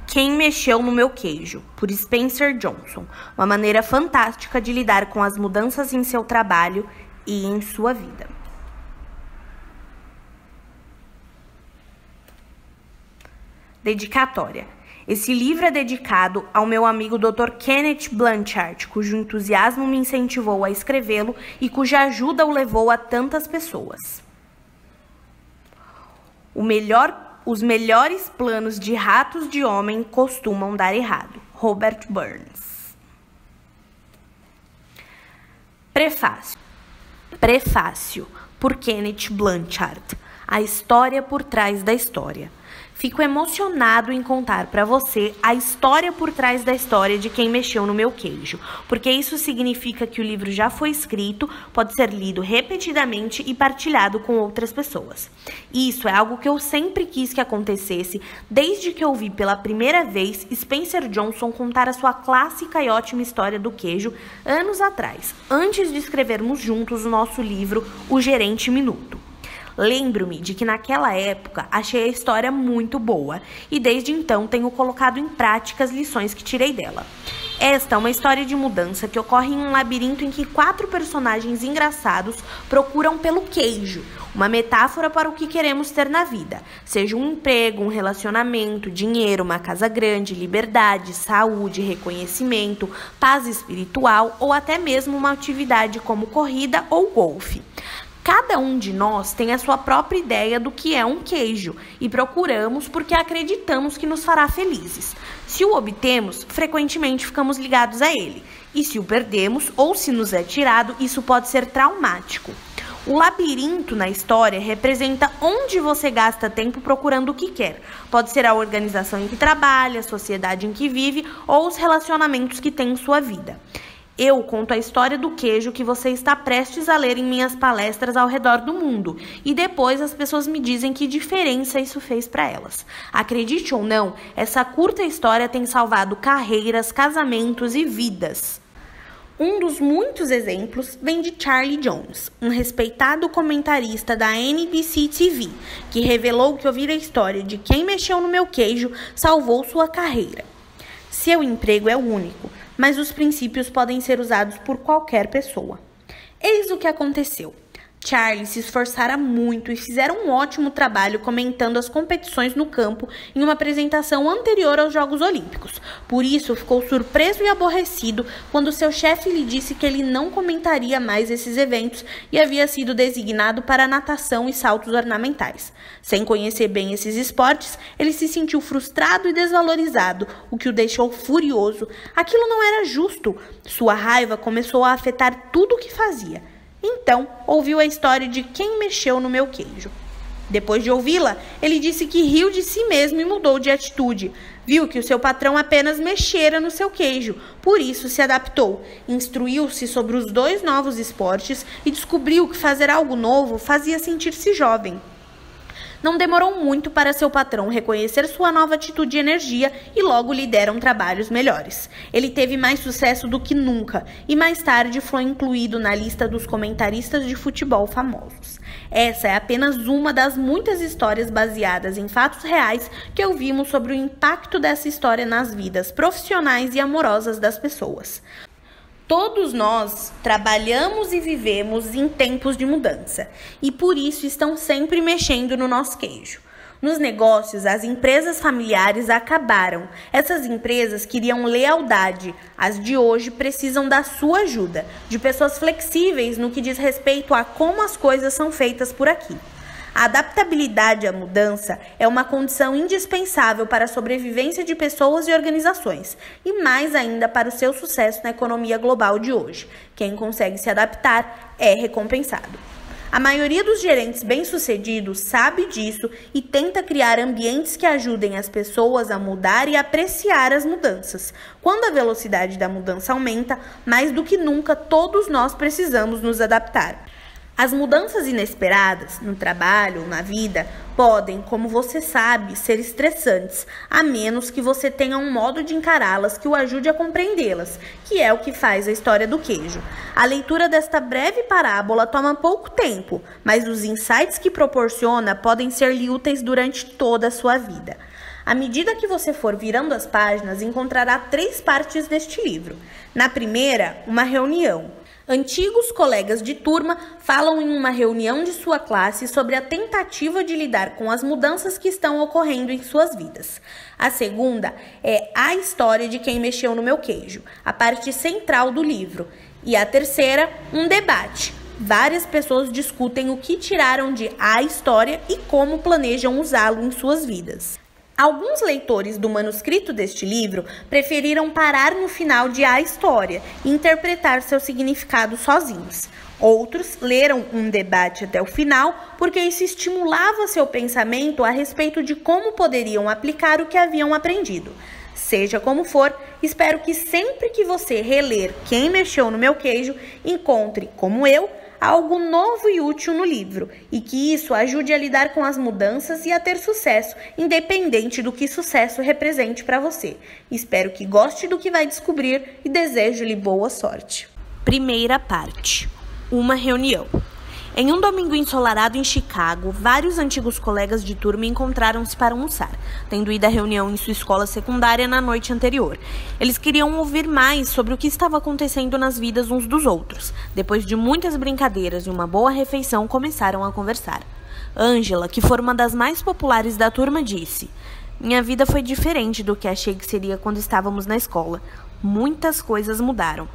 Quem Mexeu no Meu Queijo, por Spencer Johnson. Uma maneira fantástica de lidar com as mudanças em seu trabalho e em sua vida. Dedicatória. Esse livro é dedicado ao meu amigo Dr. Kenneth Blanchard, cujo entusiasmo me incentivou a escrevê-lo e cuja ajuda o levou a tantas pessoas. Os melhores planos de ratos de homem costumam dar errado. Robert Burns. Prefácio, por Kenneth Blanchard. A história por trás da história. Fico emocionado em contar para você a história por trás da história de Quem Mexeu no Meu Queijo, porque isso significa que o livro já foi escrito, pode ser lido repetidamente e partilhado com outras pessoas. Isso é algo que eu sempre quis que acontecesse, desde que eu vi pela primeira vez Spencer Johnson contar a sua clássica e ótima história do queijo anos atrás, antes de escrevermos juntos o nosso livro O Gerente Minuto. Lembro-me de que naquela época achei a história muito boa e desde então tenho colocado em prática as lições que tirei dela. Esta é uma história de mudança que ocorre em um labirinto em que 4 personagens engraçados procuram pelo queijo, uma metáfora para o que queremos ter na vida, seja um emprego, um relacionamento, dinheiro, uma casa grande, liberdade, saúde, reconhecimento, paz espiritual ou até mesmo uma atividade como corrida ou golfe. Cada um de nós tem a sua própria ideia do que é um queijo e procuramos porque acreditamos que nos fará felizes. Se o obtemos, frequentemente ficamos ligados a ele. E se o perdemos ou se nos é tirado, isso pode ser traumático. O labirinto na história representa onde você gasta tempo procurando o que quer. Pode ser a organização em que trabalha, a sociedade em que vive ou os relacionamentos que tem em sua vida. Eu conto a história do queijo que você está prestes a ler em minhas palestras ao redor do mundo e depois as pessoas me dizem que diferença isso fez para elas. Acredite ou não, essa curta história tem salvado carreiras, casamentos e vidas. Um dos muitos exemplos vem de Charlie Jones, um respeitado comentarista da NBC TV, que revelou que ouvir a história de Quem Mexeu no Meu Queijo salvou sua carreira. Seu emprego é único, mas os princípios podem ser usados por qualquer pessoa. Eis o que aconteceu. Charlie se esforçara muito e fizeram um ótimo trabalho comentando as competições no campo em uma apresentação anterior aos Jogos Olímpicos. Por isso, ficou surpreso e aborrecido quando seu chefe lhe disse que ele não comentaria mais esses eventos e havia sido designado para natação e saltos ornamentais. Sem conhecer bem esses esportes, ele se sentiu frustrado e desvalorizado, o que o deixou furioso. Aquilo não era justo. Sua raiva começou a afetar tudo o que fazia. Então, ouviu a história de Quem Mexeu no Meu Queijo. Depois de ouvi-la, ele disse que riu de si mesmo e mudou de atitude. Viu que o seu patrão apenas mexera no seu queijo, por isso se adaptou. Instruiu-se sobre os 2 novos esportes e descobriu que fazer algo novo fazia sentir-se jovem. Não demorou muito para seu patrão reconhecer sua nova atitude e energia e logo lhe deram trabalhos melhores. Ele teve mais sucesso do que nunca e mais tarde foi incluído na lista dos comentaristas de futebol famosos. Essa é apenas uma das muitas histórias baseadas em fatos reais que ouvimos sobre o impacto dessa história nas vidas profissionais e amorosas das pessoas. Todos nós trabalhamos e vivemos em tempos de mudança e por isso estão sempre mexendo no nosso queijo. Nos negócios, as empresas familiares acabaram. Essas empresas queriam lealdade. As de hoje precisam da sua ajuda, de pessoas flexíveis no que diz respeito a como as coisas são feitas por aqui. A adaptabilidade à mudança é uma condição indispensável para a sobrevivência de pessoas e organizações, e mais ainda para o seu sucesso na economia global de hoje. Quem consegue se adaptar é recompensado. A maioria dos gerentes bem-sucedidos sabe disso e tenta criar ambientes que ajudem as pessoas a mudar e apreciar as mudanças. Quando a velocidade da mudança aumenta, mais do que nunca todos nós precisamos nos adaptar. As mudanças inesperadas no trabalho ou na vida podem, como você sabe, ser estressantes, a menos que você tenha um modo de encará-las que o ajude a compreendê-las, que é o que faz a história do queijo. A leitura desta breve parábola toma pouco tempo, mas os insights que proporciona podem ser-lhe úteis durante toda a sua vida. À medida que você for virando as páginas, encontrará 3 partes deste livro. Na primeira, uma reunião. Antigos colegas de turma falam em uma reunião de sua classe sobre a tentativa de lidar com as mudanças que estão ocorrendo em suas vidas. A segunda é a história de quem mexeu no meu queijo, a parte central do livro. E a terceira, um debate. Várias pessoas discutem o que tiraram de a história e como planejam usá-lo em suas vidas. Alguns leitores do manuscrito deste livro preferiram parar no final de A História e interpretar seu significado sozinhos. Outros leram um debate até o final porque isso estimulava seu pensamento a respeito de como poderiam aplicar o que haviam aprendido. Seja como for, espero que sempre que você reler Quem Mexeu no Meu Queijo, encontre, como eu, algo novo e útil no livro, e que isso ajude a lidar com as mudanças e a ter sucesso, independente do que sucesso represente para você. Espero que goste do que vai descobrir e desejo-lhe boa sorte. Primeira parte. Uma reunião. Em um domingo ensolarado em Chicago, vários antigos colegas de turma encontraram-se para almoçar, tendo ido à reunião em sua escola secundária na noite anterior. Eles queriam ouvir mais sobre o que estava acontecendo nas vidas uns dos outros. Depois de muitas brincadeiras e uma boa refeição, começaram a conversar. Angela, que foi uma das mais populares da turma, disse: "Minha vida foi diferente do que achei que seria quando estávamos na escola. Muitas coisas mudaram."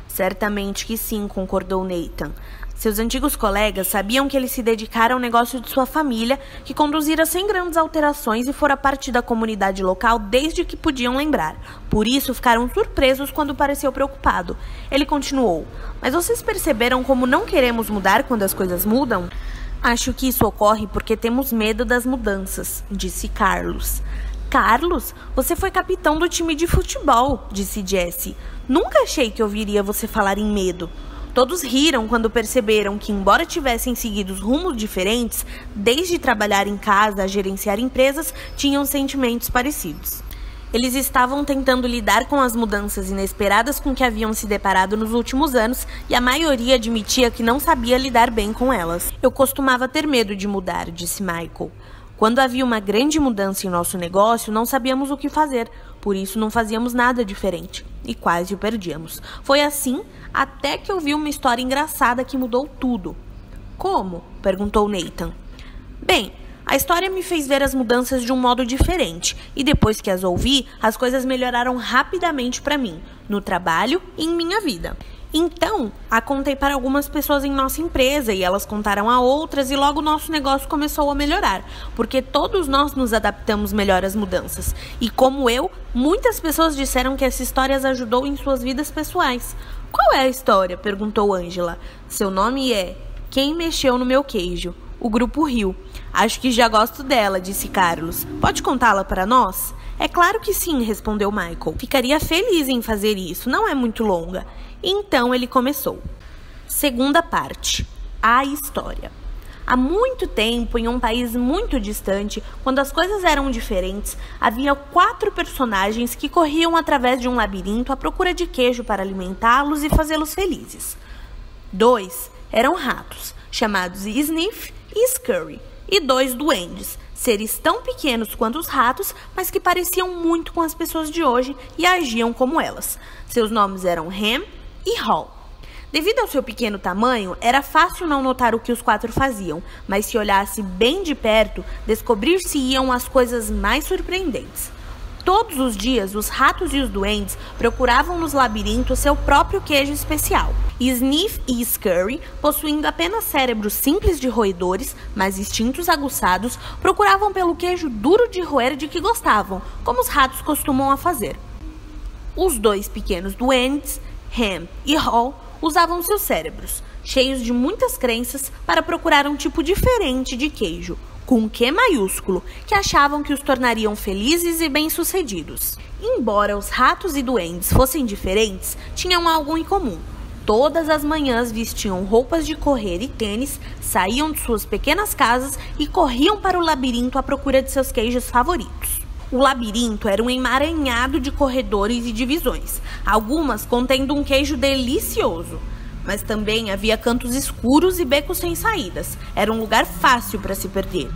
"Certamente que sim", concordou Nathan. Seus antigos colegas sabiam que ele se dedicara ao negócio de sua família, que conduzira sem grandes alterações e fora parte da comunidade local desde que podiam lembrar. Por isso, ficaram surpresos quando pareceu preocupado. Ele continuou: "Mas vocês perceberam como não queremos mudar quando as coisas mudam?" "Acho que isso ocorre porque temos medo das mudanças", disse Carlos. "Carlos, você foi capitão do time de futebol", disse Jessie. "Nunca achei que ouviria você falar em medo." Todos riram quando perceberam que, embora tivessem seguido rumos diferentes, desde trabalhar em casa a gerenciar empresas, tinham sentimentos parecidos. Eles estavam tentando lidar com as mudanças inesperadas com que haviam se deparado nos últimos anos e a maioria admitia que não sabia lidar bem com elas. "Eu costumava ter medo de mudar", disse Michael. "Quando havia uma grande mudança em nosso negócio, não sabíamos o que fazer, por isso não fazíamos nada diferente. E quase o perdíamos. Foi assim até que eu vi uma história engraçada que mudou tudo." "Como?", perguntou Nathan. "Bem, a história me fez ver as mudanças de um modo diferente, e depois que as ouvi, as coisas melhoraram rapidamente para mim, no trabalho e em minha vida. Então, a contei para algumas pessoas em nossa empresa e elas contaram a outras e logo nosso negócio começou a melhorar, porque todos nós nos adaptamos melhor às mudanças. E como eu, muitas pessoas disseram que essa história as ajudou em suas vidas pessoais." "Qual é a história?", perguntou Angela. "Seu nome é Quem Mexeu no Meu Queijo." O grupo riu. "Acho que já gosto dela", disse Carlos. "Pode contá-la para nós?" "É claro que sim", respondeu Michael. "Ficaria feliz em fazer isso, não é muito longa." Então ele começou. Segunda parte. A história. Há muito tempo, em um país muito distante, quando as coisas eram diferentes, havia 4 personagens que corriam através de um labirinto à procura de queijo para alimentá-los e fazê-los felizes. 2 eram ratos, chamados Sniff e Scurry, e 2 duendes, seres tão pequenos quanto os ratos, mas que pareciam muito com as pessoas de hoje e agiam como elas. Seus nomes eram Ham e Hall. Devido ao seu pequeno tamanho, era fácil não notar o que os 4 faziam, mas se olhasse bem de perto, descobrir-se-iam as coisas mais surpreendentes. Todos os dias, os ratos e os duendes procuravam nos labirintos seu próprio queijo especial. Sniff e Scurry, possuindo apenas cérebros simples de roedores, mas instintos aguçados, procuravam pelo queijo duro de roer de que gostavam, como os ratos costumam a fazer. Os 2 pequenos duendes, Ham e Hall, usavam seus cérebros, cheios de muitas crenças, para procurar um tipo diferente de queijo, com Q maiúsculo, que achavam que os tornariam felizes e bem-sucedidos. Embora os ratos e duendes fossem diferentes, tinham algo em comum. Todas as manhãs vestiam roupas de correr e tênis, saíam de suas pequenas casas e corriam para o labirinto à procura de seus queijos favoritos. O labirinto era um emaranhado de corredores e divisões, algumas contendo um queijo delicioso. Mas também havia cantos escuros e becos sem saídas. Era um lugar fácil para se perder.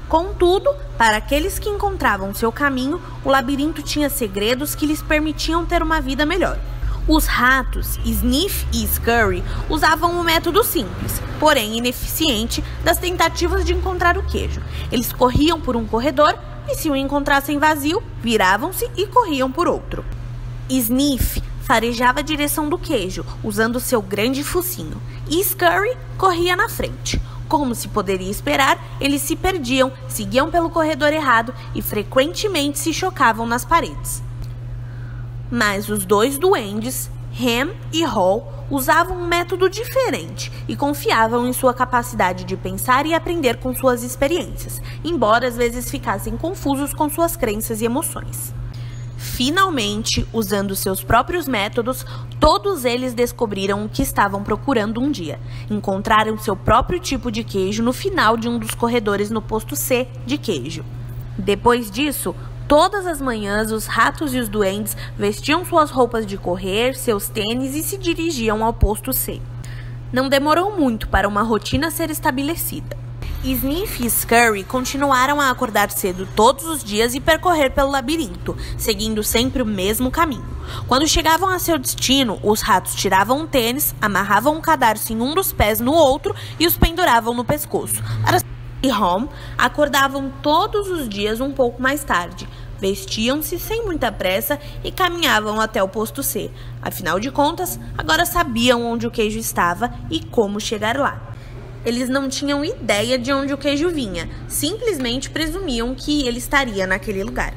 Contudo, para aqueles que encontravam seu caminho, o labirinto tinha segredos que lhes permitiam ter uma vida melhor. Os ratos, Sniff e Scurry, usavam um método simples, porém ineficiente, das tentativas de encontrar o queijo. Eles corriam por um corredor e, se o encontrassem vazio, viravam-se e corriam por outro. Sniff farejava a direção do queijo, usando seu grande focinho, e Scurry corria na frente. Como se poderia esperar, eles se perdiam, seguiam pelo corredor errado e frequentemente se chocavam nas paredes. Mas os dois duendes, Ham e Hall, usavam um método diferente e confiavam em sua capacidade de pensar e aprender com suas experiências, embora às vezes ficassem confusos com suas crenças e emoções. Finalmente, usando seus próprios métodos, todos eles descobriram o que estavam procurando um dia. Encontraram seu próprio tipo de queijo no final de um dos corredores no posto C de queijo. Depois disso, todas as manhãs, os ratos e os duendes vestiam suas roupas de correr, seus tênis e se dirigiam ao posto C. Não demorou muito para uma rotina ser estabelecida. Sniff e Scurry continuaram a acordar cedo todos os dias e percorrer pelo labirinto, seguindo sempre o mesmo caminho. Quando chegavam a seu destino, os ratos tiravam um tênis, amarravam um cadarço em um dos pés no outro e os penduravam no pescoço. E Home acordavam todos os dias um pouco mais tarde. Vestiam-se sem muita pressa e caminhavam até o posto C. Afinal de contas, agora sabiam onde o queijo estava e como chegar lá. Eles não tinham ideia de onde o queijo vinha, simplesmente presumiam que ele estaria naquele lugar.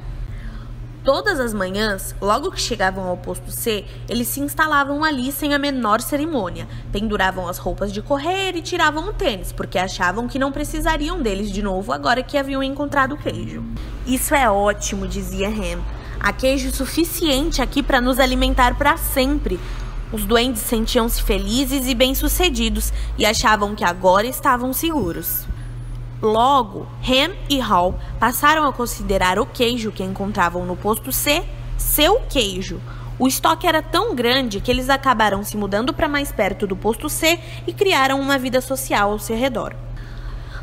Todas as manhãs, logo que chegavam ao posto C, eles se instalavam ali sem a menor cerimônia. Penduravam as roupas de correr e tiravam o tênis, porque achavam que não precisariam deles de novo agora que haviam encontrado o queijo. Isso é ótimo, dizia Ham. Há queijo suficiente aqui para nos alimentar para sempre. Os duendes sentiam-se felizes e bem-sucedidos e achavam que agora estavam seguros. Logo, Ham e Hall passaram a considerar o queijo que encontravam no posto C seu queijo. O estoque era tão grande que eles acabaram se mudando para mais perto do posto C e criaram uma vida social ao seu redor.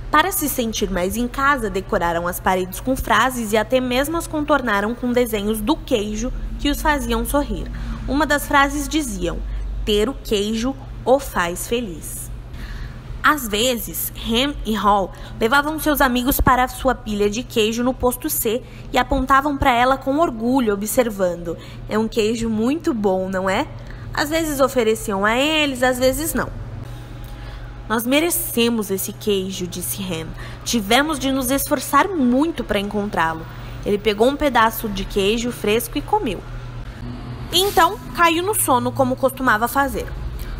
Para se sentir mais em casa, decoraram as paredes com frases e até mesmo as contornaram com desenhos do queijo que os faziam sorrir. Uma das frases diziam: ter o queijo o faz feliz. Às vezes, Ham e Hall levavam seus amigos para a sua pilha de queijo no posto C e apontavam para ela com orgulho, observando: é um queijo muito bom, não é? Às vezes ofereciam a eles, às vezes não. Nós merecemos esse queijo, disse Ham. Tivemos de nos esforçar muito para encontrá-lo. Ele pegou um pedaço de queijo fresco e comeu. Então, caiu no sono como costumava fazer.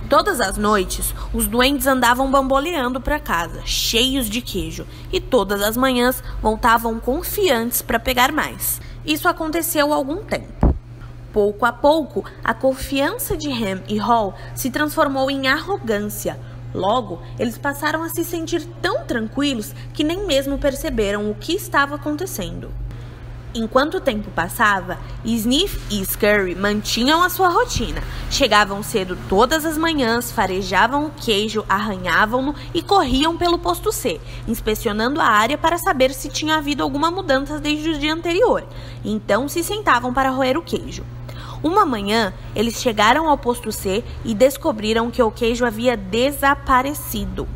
Todas as noites, os duendes andavam bamboleando para casa, cheios de queijo, e todas as manhãs voltavam confiantes para pegar mais. Isso aconteceu há algum tempo. Pouco a pouco, a confiança de Ham e Hall se transformou em arrogância. Logo, eles passaram a se sentir tão tranquilos que nem mesmo perceberam o que estava acontecendo. Enquanto o tempo passava, Sniff e Scurry mantinham a sua rotina. Chegavam cedo todas as manhãs, farejavam o queijo, arranhavam-no e corriam pelo posto C, inspecionando a área para saber se tinha havido alguma mudança desde o dia anterior. Então se sentavam para roer o queijo. Uma manhã, eles chegaram ao posto C e descobriram que o queijo havia desaparecido.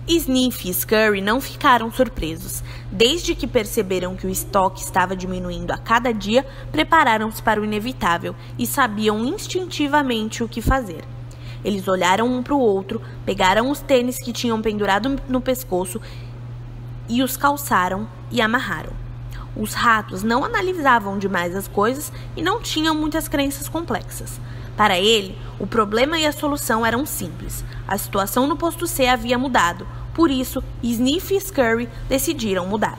Sniff e Scurry não ficaram surpresos. Desde que perceberam que o estoque estava diminuindo a cada dia, prepararam-se para o inevitável e sabiam instintivamente o que fazer. Eles olharam um para o outro, pegaram os tênis que tinham pendurado no pescoço e os calçaram e amarraram. Os ratos não analisavam demais as coisas e não tinham muitas crenças complexas. Para ele, o problema e a solução eram simples. A situação no posto C havia mudado, por isso, Sniff e Scurry decidiram mudar.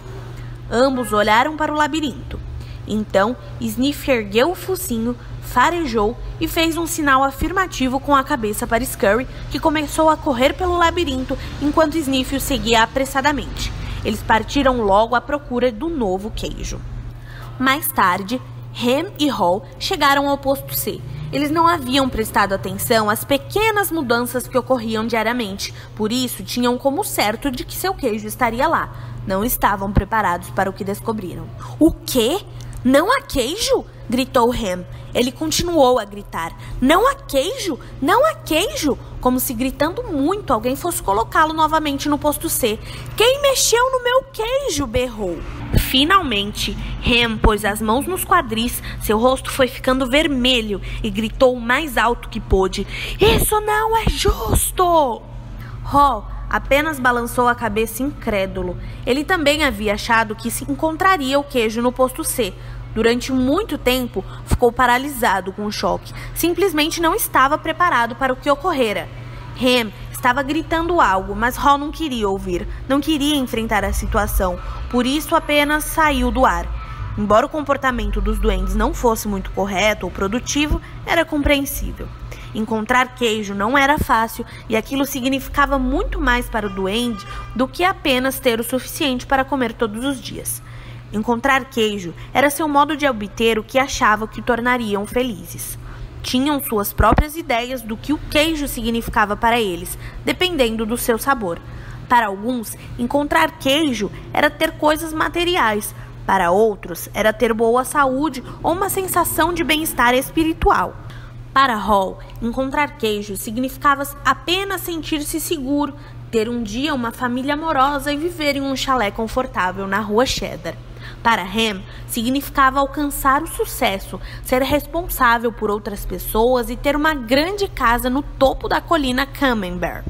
Ambos olharam para o labirinto. Então, Sniff ergueu o focinho, farejou e fez um sinal afirmativo com a cabeça para Scurry, que começou a correr pelo labirinto enquanto Sniff o seguia apressadamente. Eles partiram logo à procura do novo queijo. Mais tarde, Ham e Hall chegaram ao posto C. Eles não haviam prestado atenção às pequenas mudanças que ocorriam diariamente, por isso tinham como certo de que seu queijo estaria lá. Não estavam preparados para o que descobriram. O quê? Não há queijo? Gritou Ham. Ele continuou a gritar. Não há queijo? Não há queijo? Como se gritando muito alguém fosse colocá-lo novamente no posto C. Quem mexeu no meu queijo? Berrou. Finalmente, Ham pôs as mãos nos quadris, seu rosto foi ficando vermelho e gritou o mais alto que pôde. Isso não é justo! Hall apenas balançou a cabeça incrédulo. Ele também havia achado que se encontraria o queijo no posto C. Durante muito tempo, ficou paralisado com o choque. Simplesmente não estava preparado para o que ocorrera. Ham estava gritando algo, mas Hall não queria ouvir. Não queria enfrentar a situação. Por isso, apenas saiu do ar. Embora o comportamento dos duendes não fosse muito correto ou produtivo, era compreensível. Encontrar queijo não era fácil e aquilo significava muito mais para o duende do que apenas ter o suficiente para comer todos os dias. Encontrar queijo era seu modo de obter o que achavam que tornariam felizes. Tinham suas próprias ideias do que o queijo significava para eles, dependendo do seu sabor. Para alguns, encontrar queijo era ter coisas materiais. Para outros, era ter boa saúde ou uma sensação de bem-estar espiritual. Para Hall, encontrar queijo significava apenas sentir-se seguro, ter um dia uma família amorosa e viver em um chalé confortável na rua Cheddar. Para Ham, significava alcançar o sucesso, ser responsável por outras pessoas e ter uma grande casa no topo da colina Camembert.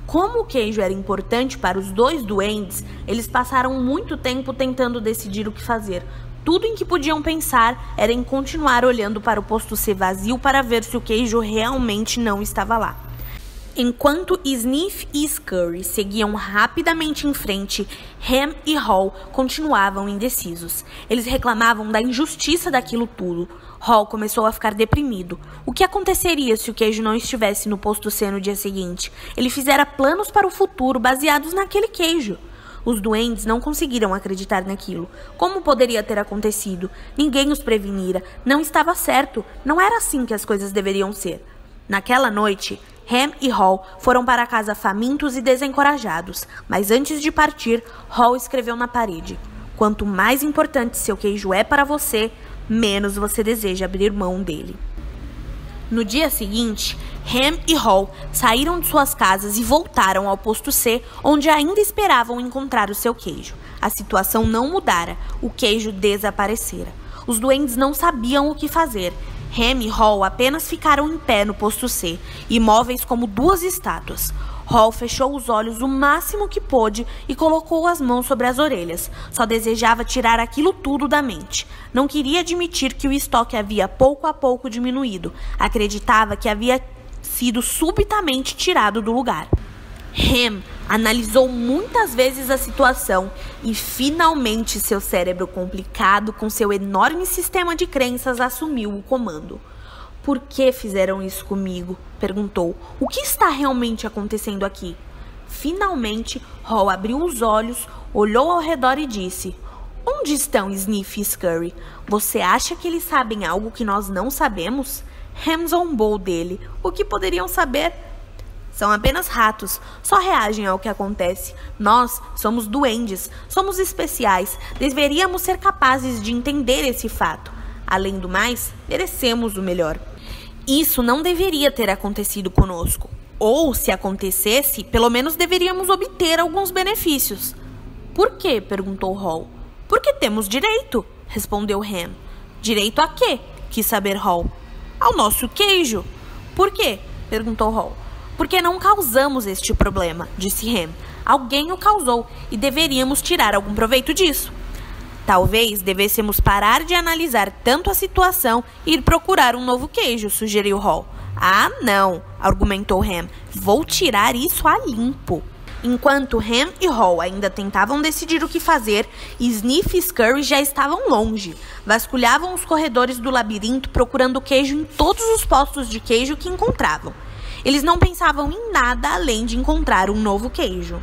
Como o queijo era importante para os dois duendes, eles passaram muito tempo tentando decidir o que fazer. Tudo em que podiam pensar era em continuar olhando para o posto C vazio para ver se o queijo realmente não estava lá. Enquanto Sniff e Scurry seguiam rapidamente em frente, Ham e Hall continuavam indecisos. Eles reclamavam da injustiça daquilo tudo. Hall começou a ficar deprimido. O que aconteceria se o queijo não estivesse no posto C no dia seguinte? Ele fizera planos para o futuro baseados naquele queijo. Os duendes não conseguiram acreditar naquilo. Como poderia ter acontecido? Ninguém os prevenira. Não estava certo. Não era assim que as coisas deveriam ser. Naquela noite, Ham e Hall foram para casa famintos e desencorajados, mas antes de partir, Hall escreveu na parede: quanto mais importante seu queijo é para você, menos você deseja abrir mão dele. No dia seguinte, Ham e Hall saíram de suas casas e voltaram ao posto C, onde ainda esperavam encontrar o seu queijo. A situação não mudara, o queijo desaparecera. Os duendes não sabiam o que fazer. Ham e Hall apenas ficaram em pé no posto C, imóveis como duas estátuas. Hall fechou os olhos o máximo que pôde e colocou as mãos sobre as orelhas. Só desejava tirar aquilo tudo da mente. Não queria admitir que o estoque havia pouco a pouco diminuído. Acreditava que havia sido subitamente tirado do lugar. Ham analisou muitas vezes a situação e finalmente seu cérebro complicado com seu enorme sistema de crenças assumiu o comando. Por que fizeram isso comigo? Perguntou. O que está realmente acontecendo aqui? Finalmente, Hall abriu os olhos, olhou ao redor e disse: onde estão Sniff e Scurry? Você acha que eles sabem algo que nós não sabemos? Ham zombou dele. O que poderiam saber? São apenas ratos, só reagem ao que acontece. Nós somos duendes, somos especiais, deveríamos ser capazes de entender esse fato. Além do mais, merecemos o melhor. Isso não deveria ter acontecido conosco. Ou, se acontecesse, pelo menos deveríamos obter alguns benefícios. Por quê? Perguntou Hall. Porque temos direito, respondeu Ham. Direito a quê? Quis saber Hall. Ao nosso queijo. Por quê? Perguntou Hall. Porque não causamos este problema, disse Ham. Alguém o causou e deveríamos tirar algum proveito disso. Talvez devêssemos parar de analisar tanto a situação e ir procurar um novo queijo, sugeriu Hall. Ah, não, argumentou Ham. Vou tirar isso a limpo. Enquanto Ham e Hall ainda tentavam decidir o que fazer, Sniff e Scurry já estavam longe. Vasculhavam os corredores do labirinto procurando queijo em todos os postos de queijo que encontravam. Eles não pensavam em nada além de encontrar um novo queijo.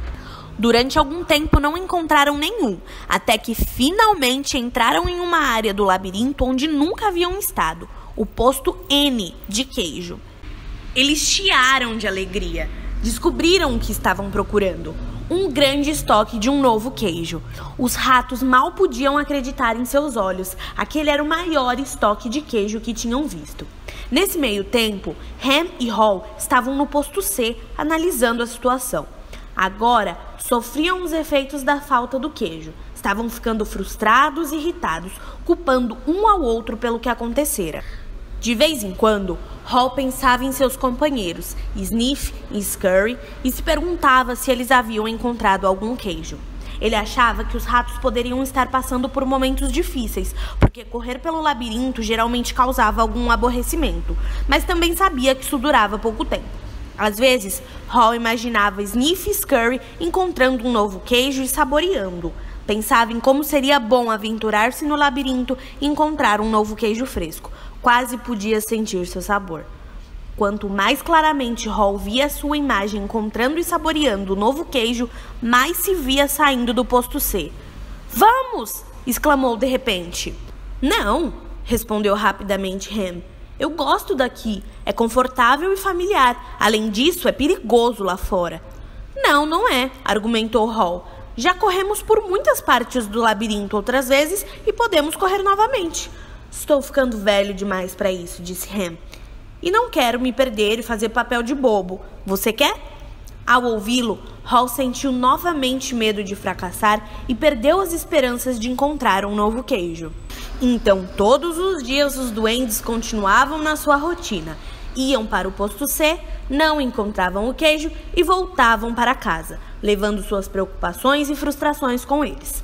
Durante algum tempo não encontraram nenhum, até que finalmente entraram em uma área do labirinto onde nunca haviam estado, o posto N de queijo. Eles chiaram de alegria. Descobriram o que estavam procurando: um grande estoque de um novo queijo. Os ratos mal podiam acreditar em seus olhos. Aquele era o maior estoque de queijo que tinham visto. Nesse meio tempo, Ham e Hall estavam no posto C, analisando a situação. Agora, sofriam os efeitos da falta do queijo. Estavam ficando frustrados e irritados, culpando um ao outro pelo que acontecera. De vez em quando, Hall pensava em seus companheiros, Sniff e Scurry, e se perguntava se eles haviam encontrado algum queijo. Ele achava que os ratos poderiam estar passando por momentos difíceis, porque correr pelo labirinto geralmente causava algum aborrecimento, mas também sabia que isso durava pouco tempo. Às vezes, Hall imaginava Sniff e Scurry encontrando um novo queijo e saboreando. Pensava em como seria bom aventurar-se no labirinto e encontrar um novo queijo fresco. Quase podia sentir seu sabor. Quanto mais claramente Hall via sua imagem encontrando e saboreando o novo queijo, mais se via saindo do posto C. "Vamos!" exclamou de repente. "Não!" respondeu rapidamente Ham. "Eu gosto daqui. É confortável e familiar. Além disso, é perigoso lá fora." "Não, não é", argumentou Hall. "Já corremos por muitas partes do labirinto outras vezes e podemos correr novamente." "Estou ficando velho demais para isso", disse Ham. "E não quero me perder e fazer papel de bobo. Você quer?" Ao ouvi-lo, Hall sentiu novamente medo de fracassar e perdeu as esperanças de encontrar um novo queijo. Então, todos os dias os duendes continuavam na sua rotina. Iam para o posto C, não encontravam o queijo e voltavam para casa, levando suas preocupações e frustrações com eles.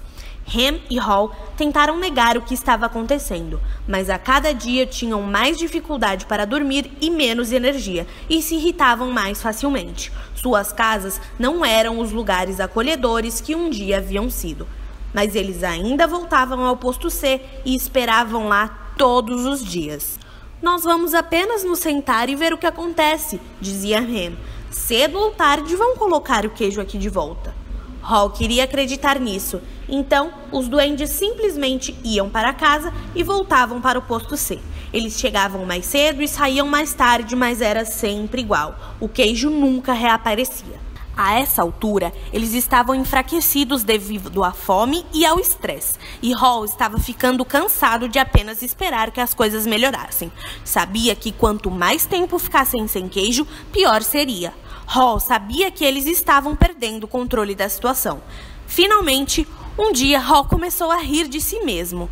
Ham e Hall tentaram negar o que estava acontecendo, mas a cada dia tinham mais dificuldade para dormir e menos energia, e se irritavam mais facilmente. Suas casas não eram os lugares acolhedores que um dia haviam sido, mas eles ainda voltavam ao posto C e esperavam lá todos os dias. "Nós vamos apenas nos sentar e ver o que acontece", dizia Ham. "Cedo ou tarde vão colocar o queijo aqui de volta." Hall queria acreditar nisso, então os duendes simplesmente iam para casa e voltavam para o posto C. Eles chegavam mais cedo e saíam mais tarde, mas era sempre igual. O queijo nunca reaparecia. A essa altura, eles estavam enfraquecidos devido à fome e ao estresse, e Hall estava ficando cansado de apenas esperar que as coisas melhorassem. Sabia que quanto mais tempo ficassem sem queijo, pior seria. Hall sabia que eles estavam perdendo o controle da situação. Finalmente, um dia, Hall começou a rir de si mesmo.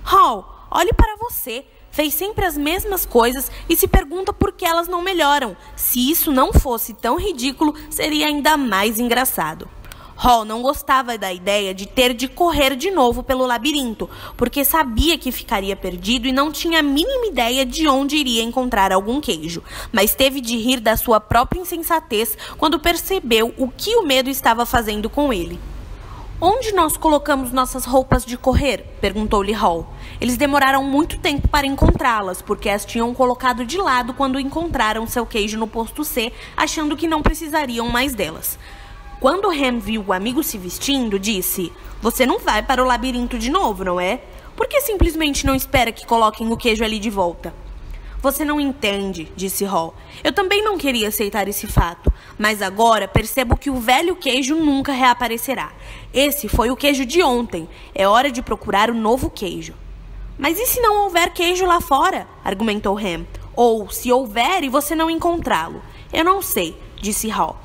"Hall, olhe para você. Fez sempre as mesmas coisas e se pergunta por que elas não melhoram. Se isso não fosse tão ridículo, seria ainda mais engraçado." Hall não gostava da ideia de ter de correr de novo pelo labirinto, porque sabia que ficaria perdido e não tinha a mínima ideia de onde iria encontrar algum queijo. Mas teve de rir da sua própria insensatez quando percebeu o que o medo estava fazendo com ele. "Onde nós colocamos nossas roupas de correr?" perguntou-lhe Hall. Eles demoraram muito tempo para encontrá-las, porque as tinham colocado de lado quando encontraram seu queijo no posto C, achando que não precisariam mais delas. Quando Ham viu o amigo se vestindo, disse: "Você não vai para o labirinto de novo, não é? Por que simplesmente não espera que coloquem o queijo ali de volta?" "Você não entende", disse Hall. "Eu também não queria aceitar esse fato, mas agora percebo que o velho queijo nunca reaparecerá. Esse foi o queijo de ontem. É hora de procurar o novo queijo." "Mas e se não houver queijo lá fora?" argumentou Ham. "Ou se houver e você não encontrá-lo?" "Eu não sei", disse Hall.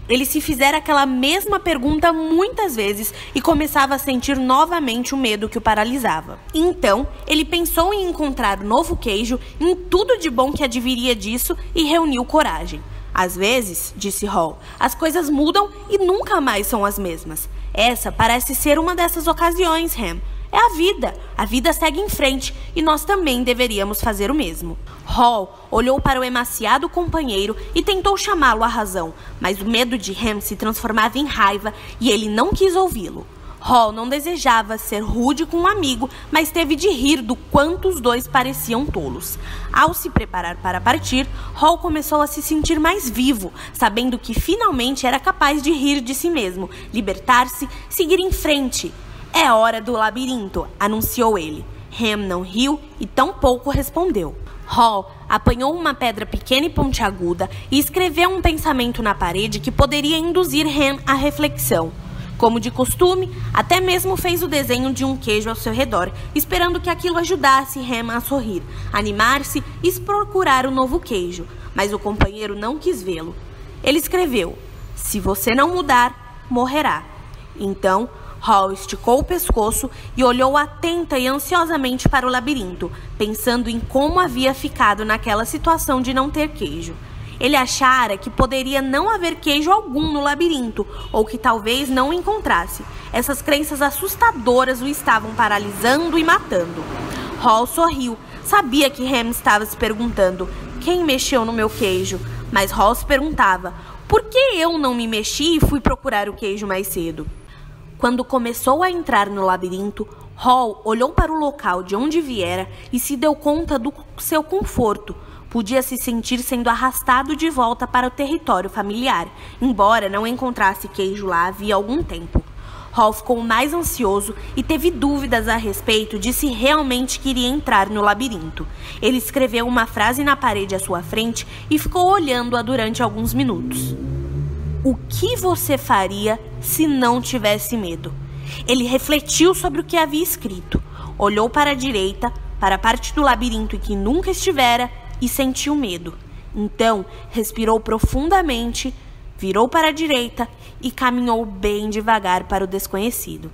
Ele se fizera aquela mesma pergunta muitas vezes e começava a sentir novamente o medo que o paralisava. Então, ele pensou em encontrar o novo queijo, em tudo de bom que adviria disso, e reuniu coragem. "Às vezes", disse Hall, "as coisas mudam e nunca mais são as mesmas. Essa parece ser uma dessas ocasiões, Ham. É a vida. A vida segue em frente e nós também deveríamos fazer o mesmo." Hall olhou para o emaciado companheiro e tentou chamá-lo à razão, mas o medo de Ham se transformava em raiva e ele não quis ouvi-lo. Hall não desejava ser rude com um amigo, mas teve de rir do quanto os dois pareciam tolos. Ao se preparar para partir, Hall começou a se sentir mais vivo, sabendo que finalmente era capaz de rir de si mesmo, libertar-se, seguir em frente. "É hora do labirinto", anunciou ele. Ham não riu e tampouco respondeu. Hall apanhou uma pedra pequena e pontiaguda e escreveu um pensamento na parede que poderia induzir Ham à reflexão. Como de costume, até mesmo fez o desenho de um queijo ao seu redor, esperando que aquilo ajudasse Ham a sorrir, animar-se e procurar o novo queijo. Mas o companheiro não quis vê-lo. Ele escreveu: "Se você não mudar, morrerá." Então, Hall esticou o pescoço e olhou atenta e ansiosamente para o labirinto, pensando em como havia ficado naquela situação de não ter queijo. Ele achara que poderia não haver queijo algum no labirinto, ou que talvez não o encontrasse. Essas crenças assustadoras o estavam paralisando e matando. Hall sorriu. Sabia que Ham estava se perguntando: "Quem mexeu no meu queijo?" Mas Hall se perguntava: "Por que eu não me mexi e fui procurar o queijo mais cedo?" Quando começou a entrar no labirinto, Hall olhou para o local de onde viera e se deu conta do seu conforto. Podia se sentir sendo arrastado de volta para o território familiar, embora não encontrasse queijo lá havia algum tempo. Hall ficou mais ansioso e teve dúvidas a respeito de se realmente queria entrar no labirinto. Ele escreveu uma frase na parede à sua frente e ficou olhando-a durante alguns minutos. "O que você faria se não tivesse medo?" Ele refletiu sobre o que havia escrito, olhou para a direita, para a parte do labirinto em que nunca estivera, e sentiu medo. Então, respirou profundamente, virou para a direita e caminhou bem devagar para o desconhecido.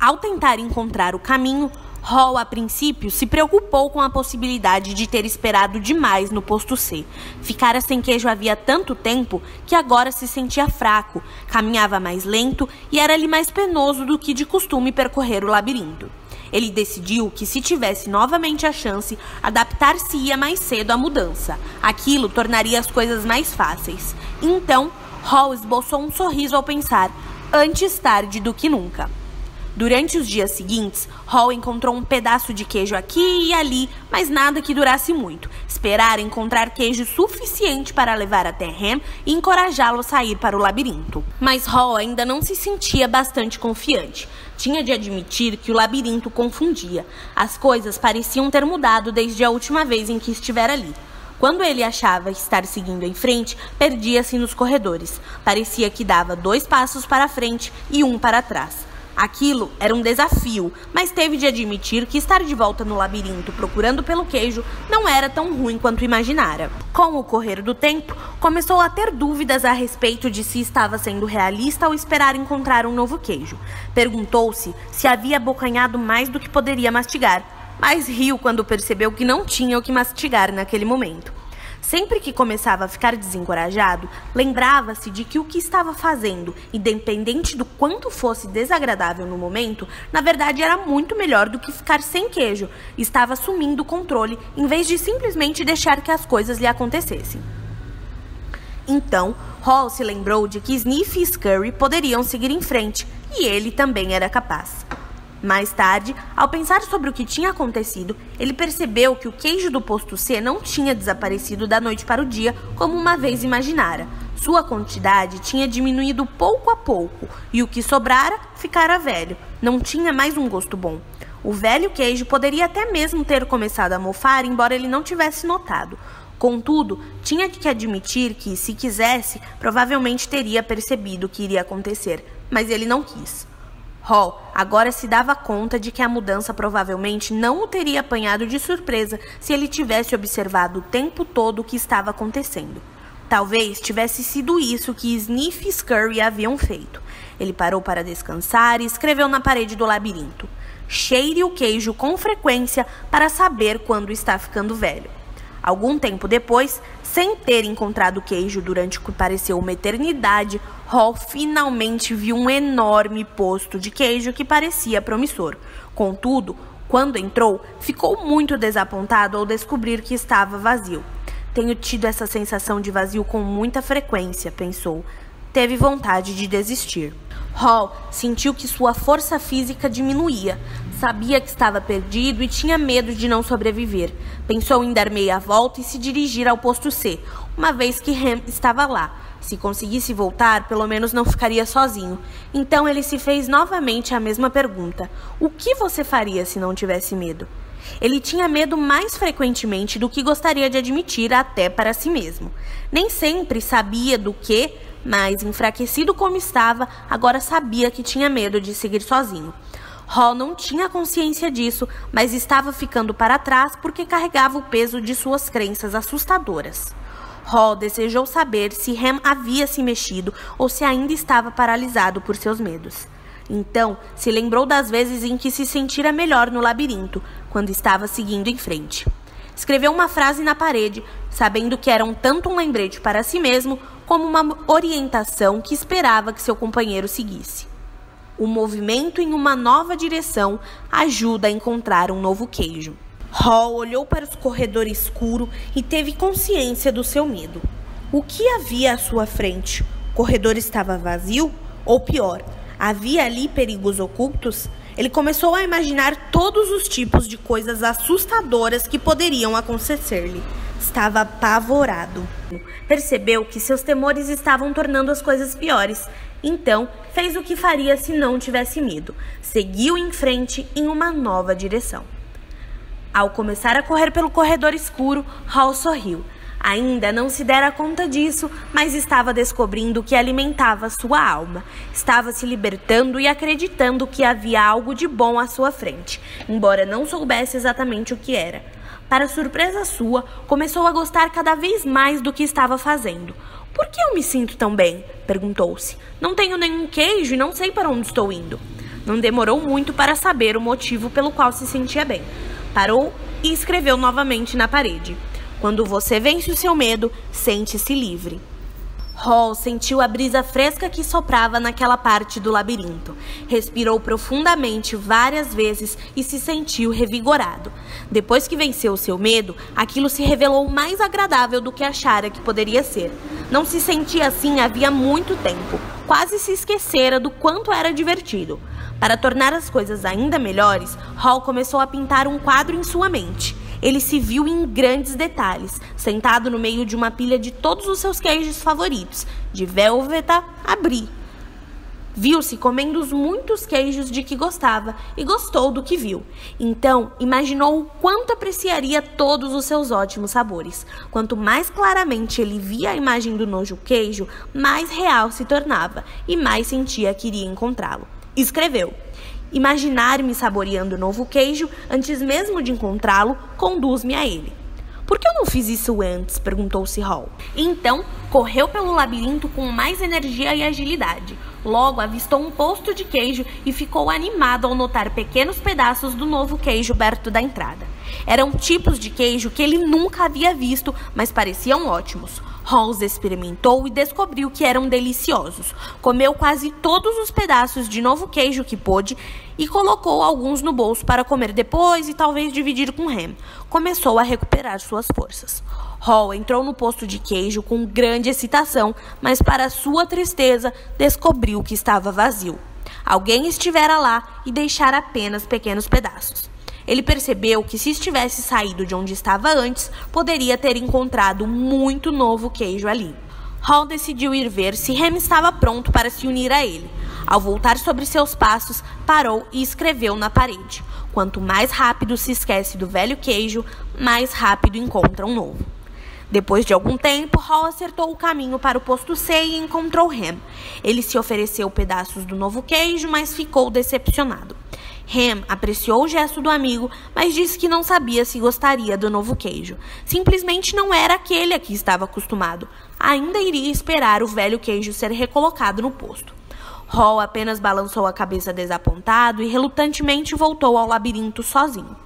Ao tentar encontrar o caminho, Hall, a princípio, se preocupou com a possibilidade de ter esperado demais no posto C. Ficara sem queijo havia tanto tempo que agora se sentia fraco, caminhava mais lento e era-lhe mais penoso do que de costume percorrer o labirinto. Ele decidiu que, se tivesse novamente a chance, adaptar-se-ia mais cedo à mudança. Aquilo tornaria as coisas mais fáceis. Então, Hall esboçou um sorriso ao pensar: "Antes tarde do que nunca." Durante os dias seguintes, Hall encontrou um pedaço de queijo aqui e ali, mas nada que durasse muito. Esperara encontrar queijo suficiente para levar até Ham e encorajá-lo a sair para o labirinto. Mas Hall ainda não se sentia bastante confiante. Tinha de admitir que o labirinto confundia. As coisas pareciam ter mudado desde a última vez em que estivera ali. Quando ele achava estar seguindo em frente, perdia-se nos corredores. Parecia que dava 2 passos para frente e 1 para trás. Aquilo era um desafio, mas teve de admitir que estar de volta no labirinto procurando pelo queijo não era tão ruim quanto imaginara. Com o correr do tempo, começou a ter dúvidas a respeito de se estava sendo realista ao esperar encontrar um novo queijo. Perguntou-se se havia abocanhado mais do que poderia mastigar, mas riu quando percebeu que não tinha o que mastigar naquele momento. Sempre que começava a ficar desencorajado, lembrava-se de que o que estava fazendo, independente do quanto fosse desagradável no momento, na verdade era muito melhor do que ficar sem queijo. Estava assumindo o controle, em vez de simplesmente deixar que as coisas lhe acontecessem. Então, Hall se lembrou de que Sniff e Scurry poderiam seguir em frente, e ele também era capaz. Mais tarde, ao pensar sobre o que tinha acontecido, ele percebeu que o queijo do posto C não tinha desaparecido da noite para o dia, como uma vez imaginara. Sua quantidade tinha diminuído pouco a pouco, e o que sobrara ficara velho. Não tinha mais um gosto bom. O velho queijo poderia até mesmo ter começado a mofar, embora ele não tivesse notado. Contudo, tinha que admitir que, se quisesse, provavelmente teria percebido o que iria acontecer, mas ele não quis. Hall agora se dava conta de que a mudança provavelmente não o teria apanhado de surpresa se ele tivesse observado o tempo todo o que estava acontecendo. Talvez tivesse sido isso que Sniff e Scurry haviam feito. Ele parou para descansar e escreveu na parede do labirinto: "Cheire o queijo com frequência para saber quando está ficando velho." Algum tempo depois, sem ter encontrado queijo durante o que pareceu uma eternidade, Hall finalmente viu um enorme posto de queijo que parecia promissor. Contudo, quando entrou, ficou muito desapontado ao descobrir que estava vazio. "Tenho tido essa sensação de vazio com muita frequência", pensou. teve vontade de desistir. Hall sentiu que sua força física diminuía. Sabia que estava perdido e tinha medo de não sobreviver. Pensou em dar meia volta e se dirigir ao posto C, uma vez que Ham estava lá. Se conseguisse voltar, pelo menos não ficaria sozinho. Então ele se fez novamente a mesma pergunta: o que você faria se não tivesse medo? Ele tinha medo mais frequentemente do que gostaria de admitir até para si mesmo. Nem sempre sabia do que, mas enfraquecido como estava, agora sabia que tinha medo de seguir sozinho. Hall não tinha consciência disso, mas estava ficando para trás porque carregava o peso de suas crenças assustadoras. Hall desejou saber se Ham havia se mexido ou se ainda estava paralisado por seus medos. Então, se lembrou das vezes em que se sentira melhor no labirinto, quando estava seguindo em frente. Escreveu uma frase na parede, sabendo que era tanto um lembrete para si mesmo, como uma orientação que esperava que seu companheiro seguisse. O movimento em uma nova direção ajuda a encontrar um novo queijo. Hall olhou para o corredor escuro e teve consciência do seu medo. O que havia à sua frente? O corredor estava vazio? Ou pior, havia ali perigos ocultos? Ele começou a imaginar todos os tipos de coisas assustadoras que poderiam acontecer-lhe. Estava apavorado. Percebeu que seus temores estavam tornando as coisas piores. Então, fez o que faria se não tivesse medo. Seguiu em frente em uma nova direção. Ao começar a correr pelo corredor escuro, Hall sorriu. Ainda não se dera conta disso, mas estava descobrindo o que alimentava sua alma. Estava se libertando e acreditando que havia algo de bom à sua frente, embora não soubesse exatamente o que era. Para surpresa sua, começou a gostar cada vez mais do que estava fazendo. Por que eu me sinto tão bem? Perguntou-se. Não tenho nenhum queijo e não sei para onde estou indo. Não demorou muito para saber o motivo pelo qual se sentia bem. Parou e escreveu novamente na parede. Quando você vence o seu medo, sente-se livre. Hall sentiu a brisa fresca que soprava naquela parte do labirinto. Respirou profundamente várias vezes e se sentiu revigorado. Depois que venceu o seu medo, aquilo se revelou mais agradável do que achara que poderia ser. Não se sentia assim havia muito tempo. Quase se esquecera do quanto era divertido. Para tornar as coisas ainda melhores, Hall começou a pintar um quadro em sua mente. Ele se viu em grandes detalhes, sentado no meio de uma pilha de todos os seus queijos favoritos, de Velveeta a Brie. Viu-se comendo os muitos queijos de que gostava e gostou do que viu. Então, imaginou o quanto apreciaria todos os seus ótimos sabores. Quanto mais claramente ele via a imagem do nojo queijo, mais real se tornava e mais sentia que iria encontrá-lo. Escreveu: imaginar-me saboreando o novo queijo antes mesmo de encontrá-lo conduz-me a ele. Por que eu não fiz isso antes? Perguntou-se Hall. Então, correu pelo labirinto com mais energia e agilidade. Logo, avistou um posto de queijo e ficou animado ao notar pequenos pedaços do novo queijo perto da entrada. Eram tipos de queijo que ele nunca havia visto, mas pareciam ótimos. Hall os experimentou e descobriu que eram deliciosos. Comeu quase todos os pedaços de novo queijo que pôde e colocou alguns no bolso para comer depois e talvez dividir com Ham. Começou a recuperar suas forças. Hall entrou no posto de queijo com grande excitação, mas para sua tristeza descobriu que estava vazio. Alguém estivera lá e deixara apenas pequenos pedaços. Ele percebeu que se estivesse saído de onde estava antes, poderia ter encontrado muito novo queijo ali. Hall decidiu ir ver se Ham estava pronto para se unir a ele. Ao voltar sobre seus passos, parou e escreveu na parede: quanto mais rápido se esquece do velho queijo, mais rápido encontra um novo. Depois de algum tempo, Hall acertou o caminho para o posto C e encontrou Ham. Ele se ofereceu pedaços do novo queijo, mas ficou decepcionado. Ham apreciou o gesto do amigo, mas disse que não sabia se gostaria do novo queijo. Simplesmente não era aquele a que estava acostumado. Ainda iria esperar o velho queijo ser recolocado no posto. Hall apenas balançou a cabeça desapontado e relutantemente voltou ao labirinto sozinho.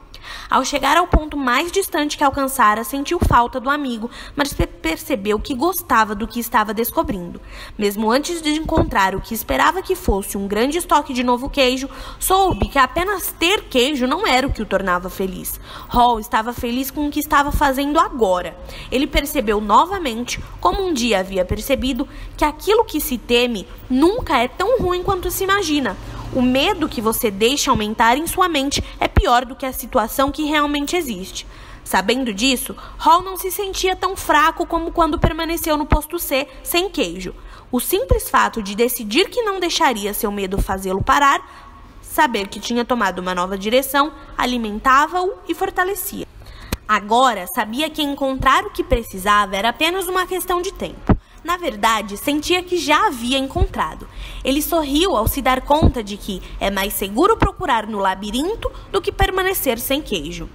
Ao chegar ao ponto mais distante que alcançara, sentiu falta do amigo, mas percebeu que gostava do que estava descobrindo. Mesmo antes de encontrar o que esperava que fosse um grande estoque de novo queijo, soube que apenas ter queijo não era o que o tornava feliz. Hall estava feliz com o que estava fazendo agora. Ele percebeu novamente, como um dia havia percebido, que aquilo que se teme nunca é tão ruim quanto se imagina. O medo que você deixa aumentar em sua mente é pior do que a situação que realmente existe. Sabendo disso, Hall não se sentia tão fraco como quando permaneceu no posto C sem queijo. O simples fato de decidir que não deixaria seu medo fazê-lo parar, saber que tinha tomado uma nova direção, alimentava-o e fortalecia. Agora, sabia que encontrar o que precisava era apenas uma questão de tempo. Na verdade, sentia que já havia encontrado. Ele sorriu ao se dar conta de que é mais seguro procurar no labirinto do que permanecer sem queijo.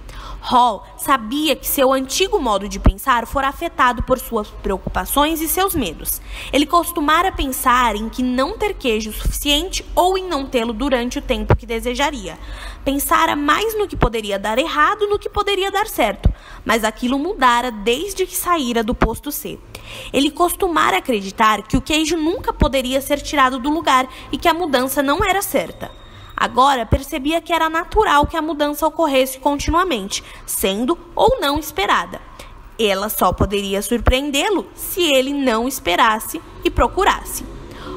Hall sabia que seu antigo modo de pensar fora afetado por suas preocupações e seus medos. Ele costumara pensar em que não ter queijo suficiente ou em não tê-lo durante o tempo que desejaria. Pensara mais no que poderia dar errado do que poderia dar certo, mas aquilo mudara desde que saíra do posto C. Ele costumara acreditar que o queijo nunca poderia ser tirado do lugar e que a mudança não era certa. Agora percebia que era natural que a mudança ocorresse continuamente, sendo ou não esperada. Ela só poderia surpreendê-lo se ele não esperasse e procurasse.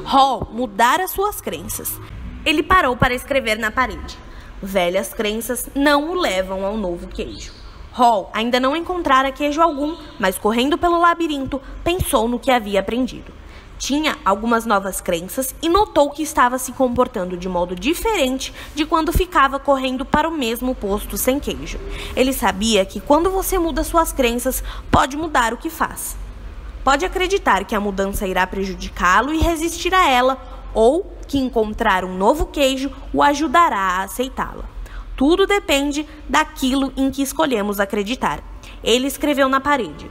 Hall mudara suas crenças. Ele parou para escrever na parede. Velhas crenças não o levam ao novo queijo. Hall ainda não encontrara queijo algum, mas correndo pelo labirinto, pensou no que havia aprendido. Tinha algumas novas crenças e notou que estava se comportando de modo diferente de quando ficava correndo para o mesmo posto sem queijo. Ele sabia que quando você muda suas crenças, pode mudar o que faz. Pode acreditar que a mudança irá prejudicá-lo e resistir a ela, ou que encontrar um novo queijo o ajudará a aceitá-la. Tudo depende daquilo em que escolhemos acreditar. Ele escreveu na parede.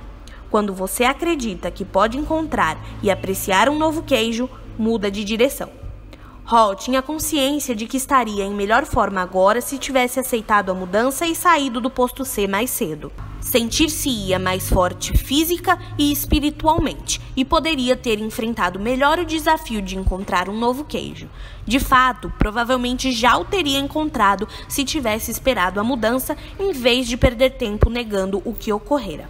Quando você acredita que pode encontrar e apreciar um novo queijo, muda de direção. Hall tinha consciência de que estaria em melhor forma agora se tivesse aceitado a mudança e saído do posto C mais cedo. Sentir-se-ia mais forte física e espiritualmente e poderia ter enfrentado melhor o desafio de encontrar um novo queijo. De fato, provavelmente já o teria encontrado se tivesse esperado a mudança em vez de perder tempo negando o que ocorrera.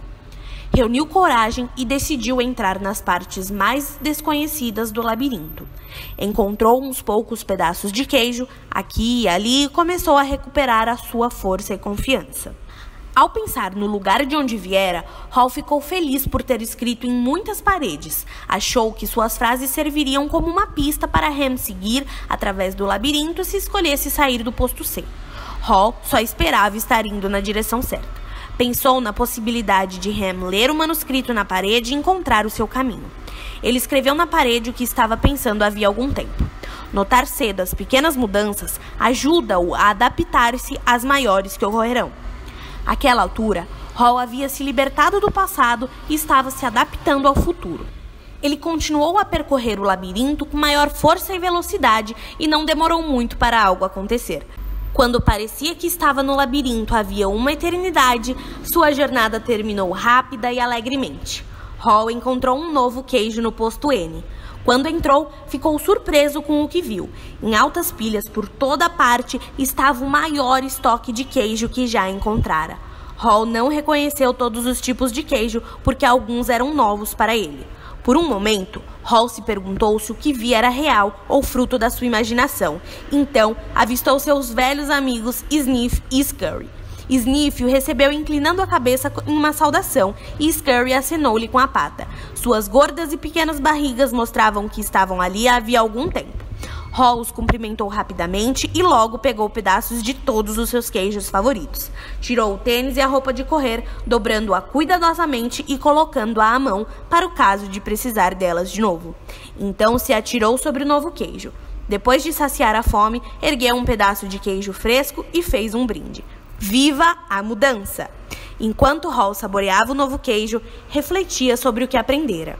Reuniu coragem e decidiu entrar nas partes mais desconhecidas do labirinto. Encontrou uns poucos pedaços de queijo, aqui e ali, e começou a recuperar a sua força e confiança. Ao pensar no lugar de onde viera, Hall ficou feliz por ter escrito em muitas paredes. Achou que suas frases serviriam como uma pista para Ham seguir através do labirinto se escolhesse sair do posto C. Hall só esperava estar indo na direção certa. Pensou na possibilidade de Ham ler o manuscrito na parede e encontrar o seu caminho. Ele escreveu na parede o que estava pensando havia algum tempo. Notar cedo as pequenas mudanças ajuda-o a adaptar-se às maiores que ocorrerão. Àquela altura, Hall havia se libertado do passado e estava se adaptando ao futuro. Ele continuou a percorrer o labirinto com maior força e velocidade e não demorou muito para algo acontecer. Quando parecia que estava no labirinto havia uma eternidade, sua jornada terminou rápida e alegremente. Hall encontrou um novo queijo no posto N. Quando entrou, ficou surpreso com o que viu. Em altas pilhas por toda parte estava o maior estoque de queijo que já encontrara. Hall não reconheceu todos os tipos de queijo porque alguns eram novos para ele. Por um momento, Hall se perguntou se o que via era real ou fruto da sua imaginação. Então, avistou seus velhos amigos Sniff e Scurry. Sniff o recebeu inclinando a cabeça em uma saudação e Scurry acenou-lhe com a pata. Suas gordas e pequenas barrigas mostravam que estavam ali havia algum tempo. Hall os cumprimentou rapidamente e logo pegou pedaços de todos os seus queijos favoritos. Tirou o tênis e a roupa de correr, dobrando-a cuidadosamente e colocando-a à mão para o caso de precisar delas de novo. Então se atirou sobre o novo queijo. Depois de saciar a fome, ergueu um pedaço de queijo fresco e fez um brinde. Viva a mudança! Enquanto Hall saboreava o novo queijo, refletia sobre o que aprendera.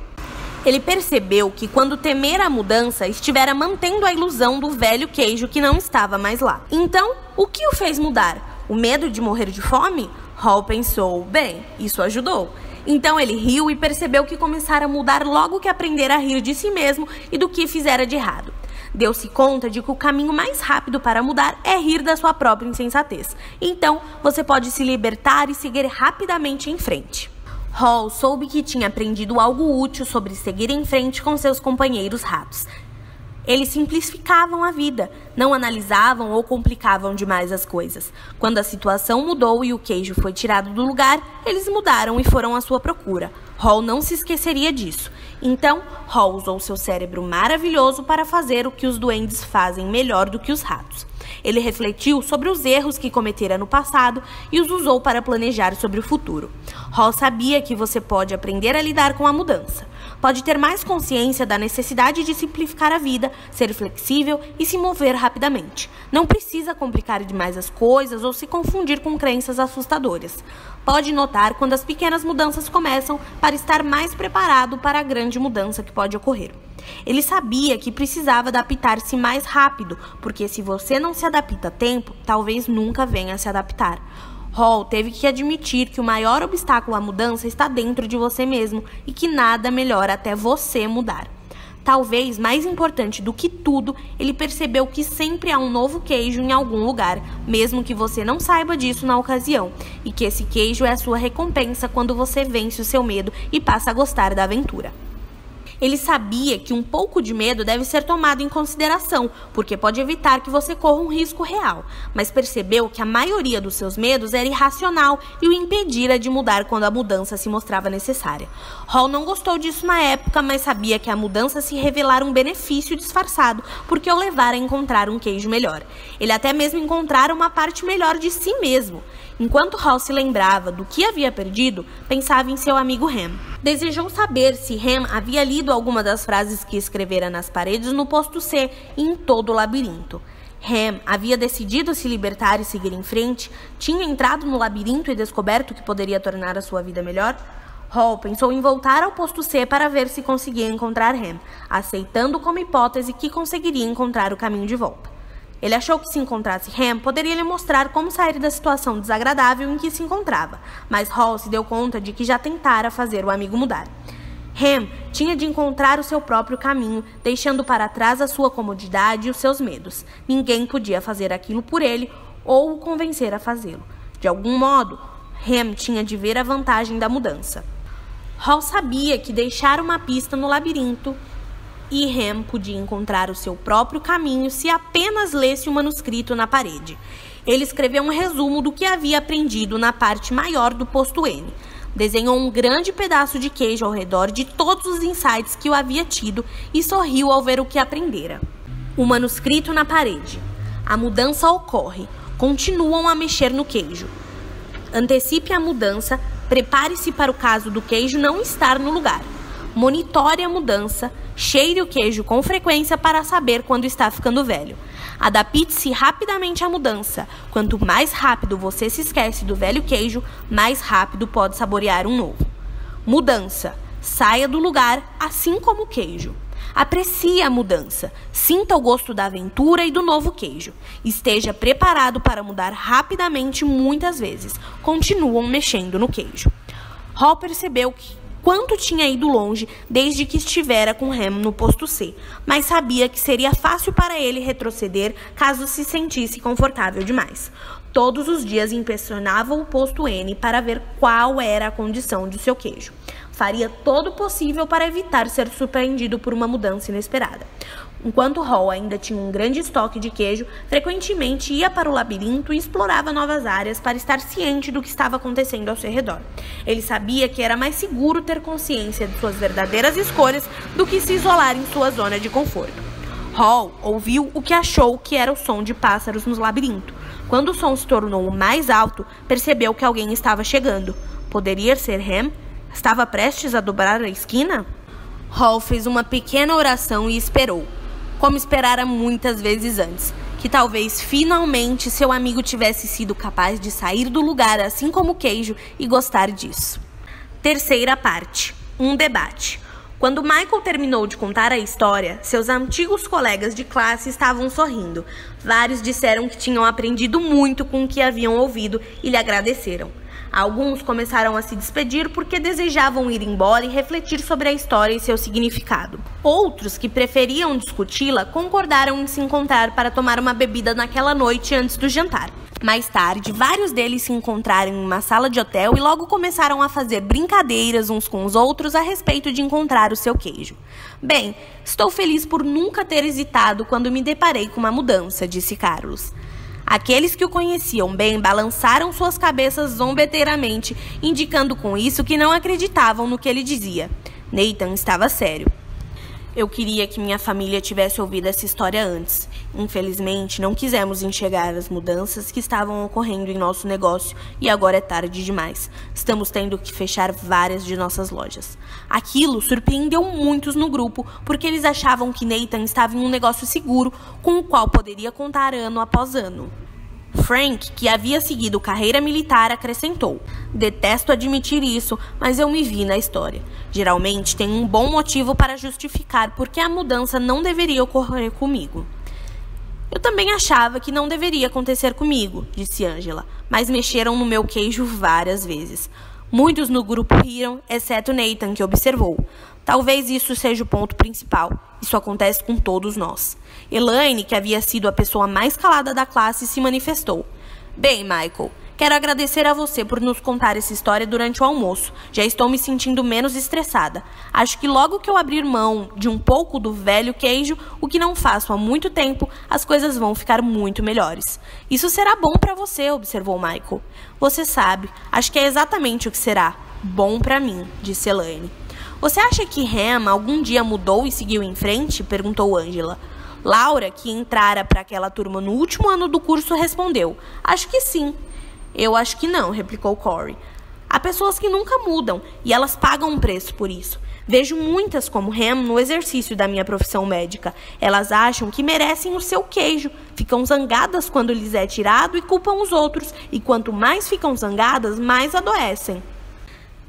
Ele percebeu que quando temera a mudança, estivera mantendo a ilusão do velho queijo que não estava mais lá. Então, o que o fez mudar? O medo de morrer de fome? Hall pensou, bem, isso ajudou. Então ele riu e percebeu que começara a mudar logo que aprendera a rir de si mesmo e do que fizera de errado. Deu-se conta de que o caminho mais rápido para mudar é rir da sua própria insensatez. Então, você pode se libertar e seguir rapidamente em frente. Hall soube que tinha aprendido algo útil sobre seguir em frente com seus companheiros ratos. Eles simplificavam a vida, não analisavam ou complicavam demais as coisas. Quando a situação mudou e o queijo foi tirado do lugar, eles mudaram e foram à sua procura. Hall não se esqueceria disso. Então, Hall usou seu cérebro maravilhoso para fazer o que os duendes fazem melhor do que os ratos. Ele refletiu sobre os erros que cometera no passado e os usou para planejar sobre o futuro. Hall sabia que você pode aprender a lidar com a mudança. Pode ter mais consciência da necessidade de simplificar a vida, ser flexível e se mover rapidamente. Não precisa complicar demais as coisas ou se confundir com crenças assustadoras. Pode notar quando as pequenas mudanças começam para estar mais preparado para a grande mudança que pode ocorrer. Ele sabia que precisava adaptar-se mais rápido, porque se você não se adapta a tempo, talvez nunca venha a se adaptar. Hall teve que admitir que o maior obstáculo à mudança está dentro de você mesmo e que nada melhora até você mudar. Talvez, mais importante do que tudo, ele percebeu que sempre há um novo queijo em algum lugar, mesmo que você não saiba disso na ocasião, e que esse queijo é a sua recompensa quando você vence o seu medo e passa a gostar da aventura. Ele sabia que um pouco de medo deve ser tomado em consideração, porque pode evitar que você corra um risco real, mas percebeu que a maioria dos seus medos era irracional e o impedira de mudar quando a mudança se mostrava necessária. Hall não gostou disso na época, mas sabia que a mudança se revelara um benefício disfarçado, porque o levara a encontrar um queijo melhor. Ele até mesmo encontrara uma parte melhor de si mesmo. Enquanto Hall se lembrava do que havia perdido, pensava em seu amigo Ham. Desejou saber se Ham havia lido alguma das frases que escrevera nas paredes no posto C e em todo o labirinto. Ham havia decidido se libertar e seguir em frente? Tinha entrado no labirinto e descoberto que poderia tornar a sua vida melhor? Hall pensou em voltar ao posto C para ver se conseguia encontrar Ham, aceitando como hipótese que conseguiria encontrar o caminho de volta. Ele achou que se encontrasse Ham, poderia lhe mostrar como sair da situação desagradável em que se encontrava, mas Hall se deu conta de que já tentara fazer o amigo mudar. Ham tinha de encontrar o seu próprio caminho, deixando para trás a sua comodidade e os seus medos. Ninguém podia fazer aquilo por ele ou o convencer a fazê-lo. De algum modo, Ham tinha de ver a vantagem da mudança. Hall sabia que deixar uma pista no labirinto e Ham podia encontrar o seu próprio caminho se apenas lesse o manuscrito na parede. Ele escreveu um resumo do que havia aprendido na parte maior do posto N. Desenhou um grande pedaço de queijo ao redor de todos os insights que o havia tido e sorriu ao ver o que aprendera. O manuscrito na parede. A mudança ocorre. Continuam a mexer no queijo. Antecipe a mudança. Prepare-se para o caso do queijo não estar no lugar. Monitore a mudança. Cheire o queijo com frequência para saber quando está ficando velho. Adapte-se rapidamente à mudança. Quanto mais rápido você se esquece do velho queijo, mais rápido pode saborear um novo. Mudança. Saia do lugar, assim como o queijo. Aprecie a mudança. Sinta o gosto da aventura e do novo queijo. Esteja preparado para mudar rapidamente muitas vezes. Continuam mexendo no queijo. Hall percebeu quanto tinha ido longe desde que estivera com Ham no posto C, mas sabia que seria fácil para ele retroceder caso se sentisse confortável demais. Todos os dias inspecionava o posto N para ver qual era a condição de seu queijo. Faria todo o possível para evitar ser surpreendido por uma mudança inesperada. Enquanto Hall ainda tinha um grande estoque de queijo, frequentemente ia para o labirinto e explorava novas áreas para estar ciente do que estava acontecendo ao seu redor. Ele sabia que era mais seguro ter consciência de suas verdadeiras escolhas do que se isolar em sua zona de conforto. Hall ouviu o que achou que era o som de pássaros no labirinto. Quando o som se tornou mais alto, percebeu que alguém estava chegando. Poderia ser Ham? Estava prestes a dobrar a esquina? Hall fez uma pequena oração e esperou, como esperara muitas vezes antes, que talvez finalmente seu amigo tivesse sido capaz de sair do lugar assim como o queijo e gostar disso. Terceira parte. Um debate. Quando Michael terminou de contar a história, seus antigos colegas de classe estavam sorrindo. Vários disseram que tinham aprendido muito com o que haviam ouvido e lhe agradeceram. Alguns começaram a se despedir porque desejavam ir embora e refletir sobre a história e seu significado. Outros, que preferiam discuti-la, concordaram em se encontrar para tomar uma bebida naquela noite antes do jantar. Mais tarde, vários deles se encontraram em uma sala de hotel e logo começaram a fazer brincadeiras uns com os outros a respeito de encontrar o seu queijo. Bem, estou feliz por nunca ter hesitado quando me deparei com uma mudança, disse Carlos. Aqueles que o conheciam bem balançaram suas cabeças zombeteiramente, indicando com isso que não acreditavam no que ele dizia. Nathan estava sério. Eu queria que minha família tivesse ouvido essa história antes. Infelizmente, não quisemos enxergar as mudanças que estavam ocorrendo em nosso negócio e agora é tarde demais. Estamos tendo que fechar várias de nossas lojas. Aquilo surpreendeu muitos no grupo, porque eles achavam que Nathan estava em um negócio seguro com o qual poderia contar ano após ano. Frank, que havia seguido carreira militar, acrescentou: detesto admitir isso, mas eu me vi na história. Geralmente tem um bom motivo para justificar por que a mudança não deveria ocorrer comigo. Eu também achava que não deveria acontecer comigo, disse Angela, mas mexeram no meu queijo várias vezes. Muitos no grupo riram, exceto Nathan, que observou. Talvez isso seja o ponto principal. Isso acontece com todos nós. Elaine, que havia sido a pessoa mais calada da classe, se manifestou. Bem, Michael, quero agradecer a você por nos contar essa história durante o almoço. Já estou me sentindo menos estressada. Acho que logo que eu abrir mão de um pouco do velho queijo, o que não faço há muito tempo, as coisas vão ficar muito melhores. Isso será bom para você, observou Michael. Você sabe, acho que é exatamente o que será. Bom para mim, disse Elaine. Você acha que Ham algum dia mudou e seguiu em frente? Perguntou Angela. Laura, que entrara para aquela turma no último ano do curso, respondeu. Acho que sim. Eu acho que não, replicou Corey. Há pessoas que nunca mudam e elas pagam um preço por isso. Vejo muitas como Ham no exercício da minha profissão médica. Elas acham que merecem o seu queijo, ficam zangadas quando lhes é tirado e culpam os outros. E quanto mais ficam zangadas, mais adoecem.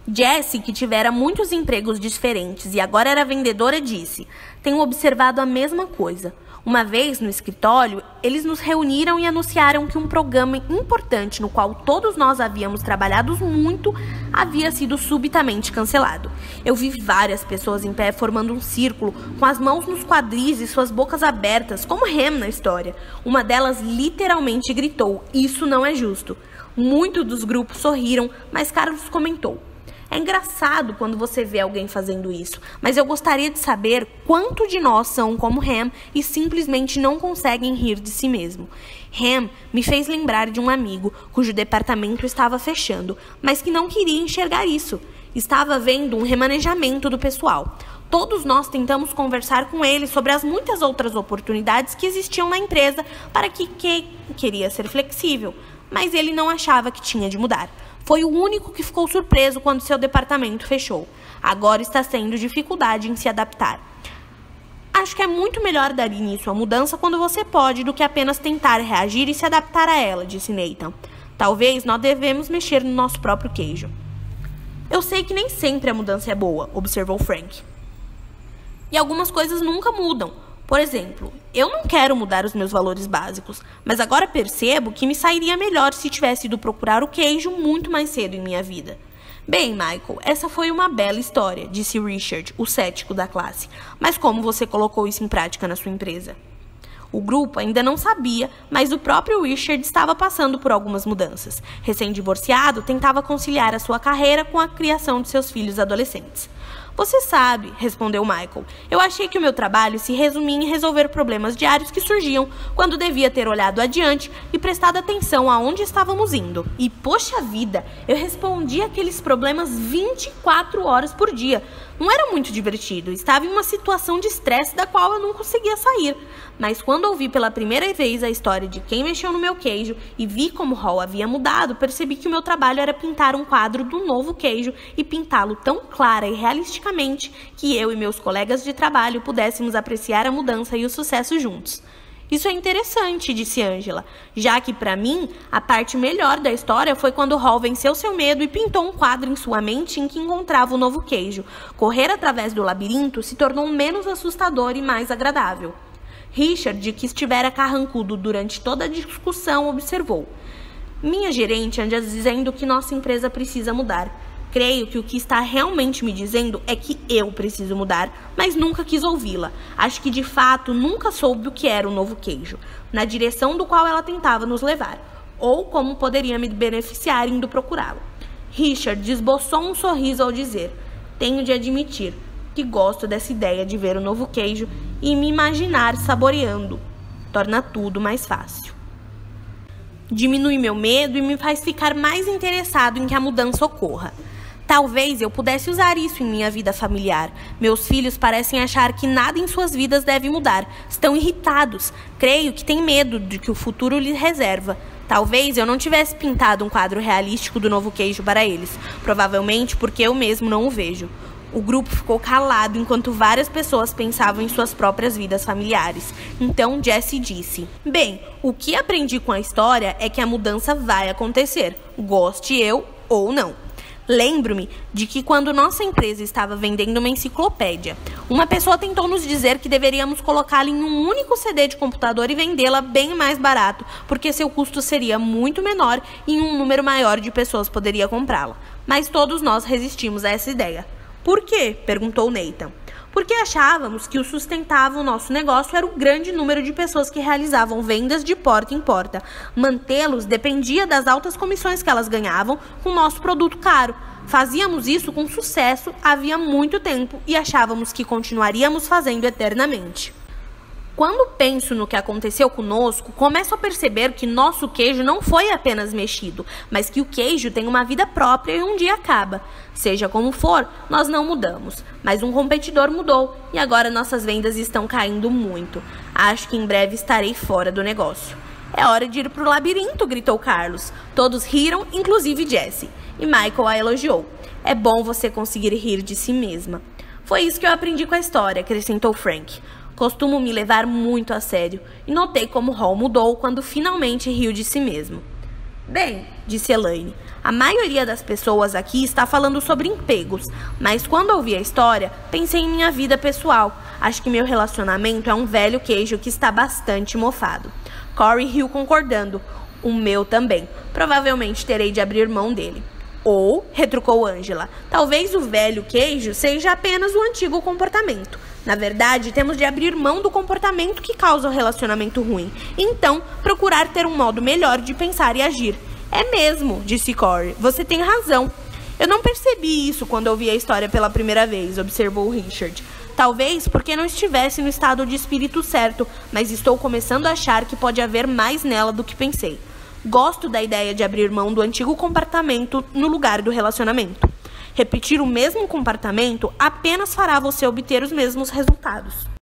Jessie, que tivera muitos empregos diferentes e agora era vendedora, disse: tenho observado a mesma coisa. Uma vez, no escritório, eles nos reuniram e anunciaram que um programa importante no qual todos nós havíamos trabalhado muito havia sido subitamente cancelado. Eu vi várias pessoas em pé formando um círculo, com as mãos nos quadris e suas bocas abertas, como Ham na história. Uma delas literalmente gritou: isso não é justo. Muitos dos grupos sorriram, mas Carlos comentou: é engraçado quando você vê alguém fazendo isso, mas eu gostaria de saber quanto de nós são como Ham e simplesmente não conseguem rir de si mesmo. Ham me fez lembrar de um amigo cujo departamento estava fechando, mas que não queria enxergar isso. Estava vendo um remanejamento do pessoal. Todos nós tentamos conversar com ele sobre as muitas outras oportunidades que existiam na empresa para que queria ser flexível, mas ele não achava que tinha de mudar. Foi o único que ficou surpreso quando seu departamento fechou. Agora está tendo dificuldade em se adaptar. Acho que é muito melhor dar início à mudança quando você pode do que apenas tentar reagir e se adaptar a ela, disse Nathan. Talvez nós devemos mexer no nosso próprio queijo. Eu sei que nem sempre a mudança é boa, observou Frank. E algumas coisas nunca mudam. Por exemplo, eu não quero mudar os meus valores básicos, mas agora percebo que me sairia melhor se tivesse ido procurar o queijo muito mais cedo em minha vida. Bem, Michael, essa foi uma bela história, disse Richard, o cético da classe. Mas como você colocou isso em prática na sua empresa? O grupo ainda não sabia, mas o próprio Richard estava passando por algumas mudanças. Recém-divorciado, tentava conciliar a sua carreira com a criação de seus filhos adolescentes. Você sabe, respondeu Michael, eu achei que o meu trabalho se resumia em resolver problemas diários que surgiam quando devia ter olhado adiante e prestado atenção aonde estávamos indo. E, poxa vida, eu respondia aqueles problemas 24 horas por dia. Não era muito divertido, estava em uma situação de estresse da qual eu não conseguia sair. Mas quando ouvi pela primeira vez a história de quem mexeu no meu queijo e vi como Hall havia mudado, percebi que o meu trabalho era pintar um quadro do novo queijo e pintá-lo tão clara e realisticamente que eu e meus colegas de trabalho pudéssemos apreciar a mudança e o sucesso juntos. Isso é interessante, disse Angela, já que, para mim, a parte melhor da história foi quando Hall venceu seu medo e pintou um quadro em sua mente em que encontrava o novo queijo. Correr através do labirinto se tornou menos assustador e mais agradável. Richard, que estivera carrancudo durante toda a discussão, observou. Minha gerente anda dizendo que nossa empresa precisa mudar. Creio que o que está realmente me dizendo é que eu preciso mudar, mas nunca quis ouvi-la. Acho que, de fato, nunca soube o que era o novo queijo, na direção do qual ela tentava nos levar, ou como poderia me beneficiar indo procurá-lo. Richard esboçou um sorriso ao dizer, tenho de admitir que gosto dessa ideia de ver o novo queijo e me imaginar saboreando. Torna tudo mais fácil. Diminui meu medo e me faz ficar mais interessado em que a mudança ocorra. Talvez eu pudesse usar isso em minha vida familiar. Meus filhos parecem achar que nada em suas vidas deve mudar. Estão irritados. Creio que têm medo de que o futuro lhes reserva. Talvez eu não tivesse pintado um quadro realístico do novo queijo para eles. Provavelmente porque eu mesmo não o vejo. O grupo ficou calado enquanto várias pessoas pensavam em suas próprias vidas familiares. Então Jessie disse, bem, o que aprendi com a história é que a mudança vai acontecer, goste eu ou não. Lembro-me de que quando nossa empresa estava vendendo uma enciclopédia, uma pessoa tentou nos dizer que deveríamos colocá-la em um único CD de computador e vendê-la bem mais barato, porque seu custo seria muito menor e um número maior de pessoas poderia comprá-la. Mas todos nós resistimos a essa ideia. Por quê? Perguntou Nathan. Porque achávamos que o sustentava o nosso negócio era o grande número de pessoas que realizavam vendas de porta em porta. Mantê-los dependia das altas comissões que elas ganhavam com o nosso produto caro. Fazíamos isso com sucesso havia muito tempo e achávamos que continuaríamos fazendo eternamente. Quando penso no que aconteceu conosco, começo a perceber que nosso queijo não foi apenas mexido, mas que o queijo tem uma vida própria e um dia acaba. Seja como for, nós não mudamos, mas um competidor mudou e agora nossas vendas estão caindo muito. Acho que em breve estarei fora do negócio. É hora de ir para o labirinto, gritou Carlos. Todos riram, inclusive Jessie, e Michael a elogiou. É bom você conseguir rir de si mesma. Foi isso que eu aprendi com a história, acrescentou Frank. Costumo me levar muito a sério e notei como Hall mudou quando finalmente riu de si mesmo. Bem, disse Elaine, a maioria das pessoas aqui está falando sobre empregos, mas quando ouvi a história, pensei em minha vida pessoal. Acho que meu relacionamento é um velho queijo que está bastante mofado. Corey riu concordando. O meu também. Provavelmente terei de abrir mão dele. Ou, retrucou Angela, talvez o velho queijo seja apenas o antigo comportamento. Na verdade, temos de abrir mão do comportamento que causa o relacionamento ruim. Então, procurar ter um modo melhor de pensar e agir. É mesmo, disse Corey. Você tem razão. Eu não percebi isso quando ouvi a história pela primeira vez, observou Richard. Talvez porque não estivesse no estado de espírito certo, mas estou começando a achar que pode haver mais nela do que pensei. Gosto da ideia de abrir mão do antigo comportamento no lugar do relacionamento. Repetir o mesmo comportamento apenas fará você obter os mesmos resultados.